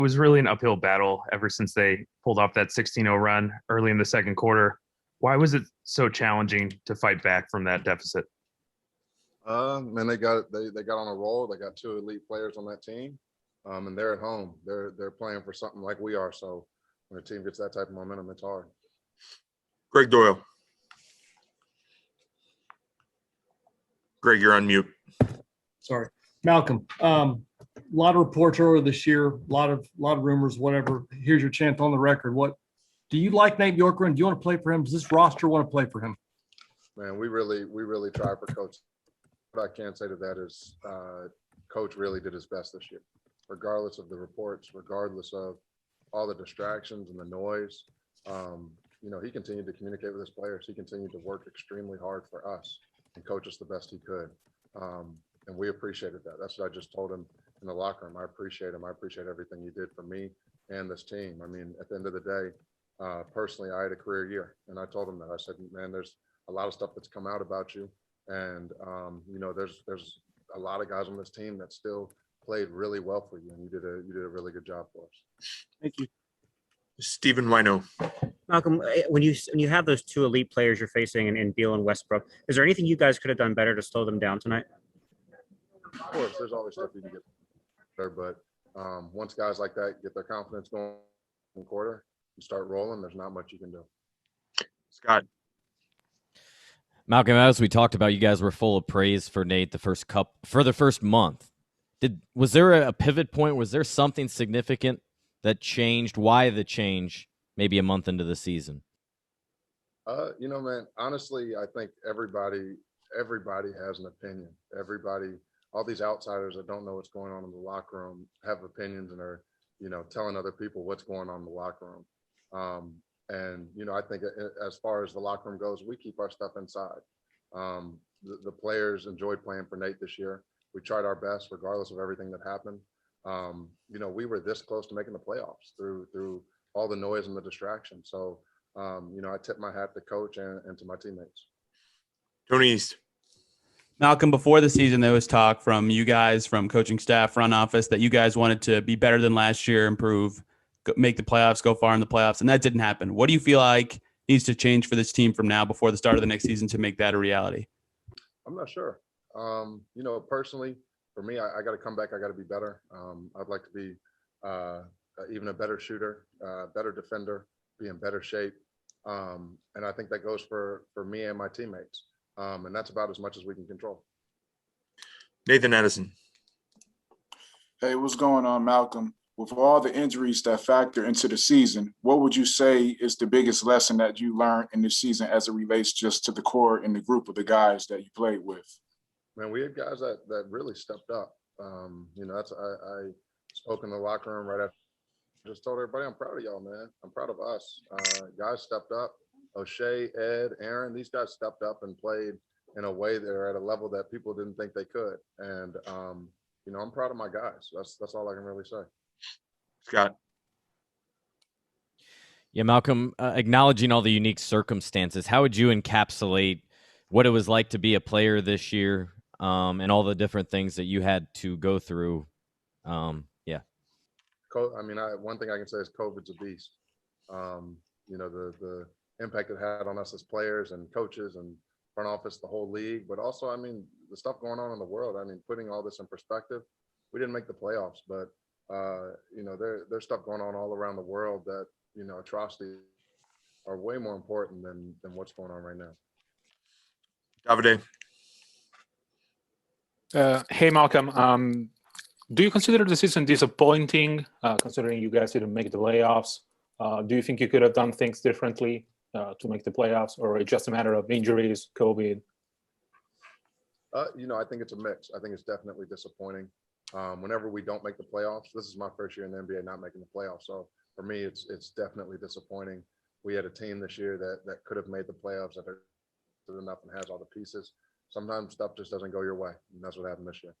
It was really an uphill battle ever since they pulled off that 16-0 run early in the second quarter. Why was it so challenging to fight back from that deficit? Man, they got on a roll. They got two elite players on that team, and they're at home. They're playing for something like we are. So when a team gets that type of momentum, it's hard. Greg Doyle. Greg, you're on mute. Sorry, Malcolm. A lot of reports earlier this year, a lot of rumors, whatever. Here's your chance on the record. What do you like, Nate Bjorkgren? Do you want to play for him? Does this roster want to play for him? Man, we really try for Coach. What I can say to that is, Coach really did his best this year, regardless of the reports, regardless of all the distractions and the noise. He continued to communicate with his players. He continued to work extremely hard for us and coach us the best he could. And we appreciated that. That's what I just told him in the locker room. I appreciate him. I appreciate everything you did for me and this team. I mean, at the end of the day, personally, I had a career year, and I told him that. I said, man, there's a lot of stuff that's come out about you. And, there's a lot of guys on this team that still played really well for you, and you did a really good job for us. Thank you. Stephen Wino. Malcolm, when you have those two elite players you're facing in Beal and Westbrook, is there anything you guys could have done better to slow them down tonight? Of course, there's always stuff you can get better, but once guys like that get their confidence going in the quarter, you start rolling, there's not much you can do. Scott. Malcolm, as we talked about, you guys were full of praise for Nate for the first month. Was there a pivot point? Was there something significant that changed? Why the change maybe a month into the season? Man, honestly, I think everybody has an opinion. All these outsiders that don't know what's going on in the locker room have opinions and are, telling other people what's going on in the locker room. I think as far as the locker room goes, we keep our stuff inside. The players enjoyed playing for Nate this year. We tried our best regardless of everything that happened. We were this close to making the playoffs through all the noise and the distraction. So, I tip my hat to coach and to my teammates. Tony East. Malcolm, before the season, there was talk from you guys, from coaching staff, front office, that you guys wanted to be better than last year, improve, make the playoffs, go far in the playoffs, and that didn't happen. What do you feel like needs to change for this team from now before the start of the next season to make that a reality? I'm not sure. Personally, for me, I got to come back. I got to be better. I'd like to be even a better shooter, better defender, be in better shape. And I think that goes for me and my teammates. And that's about as much as we can control. Nathan Edison. Hey, what's going on, Malcolm? With all the injuries that factor into the season, what would you say is the biggest lesson that you learned in this season as it relates just to the core and the group of the guys that you played with? Man, we had guys that really stepped up. I spoke in the locker room right after. Just told everybody, I'm proud of y'all, man. I'm proud of us. Guys stepped up. O'Shea, Ed, Aaron, these guys stepped up and played in a way they're at a level that people didn't think they could. And, I'm proud of my guys. That's all I can really say. Scott. Yeah, Malcolm, acknowledging all the unique circumstances, how would you encapsulate what it was like to be a player this year, and all the different things that you had to go through? One thing I can say is COVID's a beast. The impact it had on us as players and coaches and front office, the whole league, but also, the stuff going on in the world. Putting all this in perspective, we didn't make the playoffs, but there's stuff going on all around the world that, atrocities are way more important than what's going on right now. Davide. Hey, Malcolm. Do you consider the season disappointing, considering you guys didn't make the playoffs? Do you think you could have done things differently to make the playoffs, or it's just a matter of injuries, COVID? I think it's a mix. I think it's definitely disappointing. Whenever we don't make the playoffs, this is my first year in the NBA not making the playoffs. So for me, it's definitely disappointing. We had a team this year that could have made the playoffs, that are good enough and has all the pieces. Sometimes stuff just doesn't go your way, and that's what happened this year.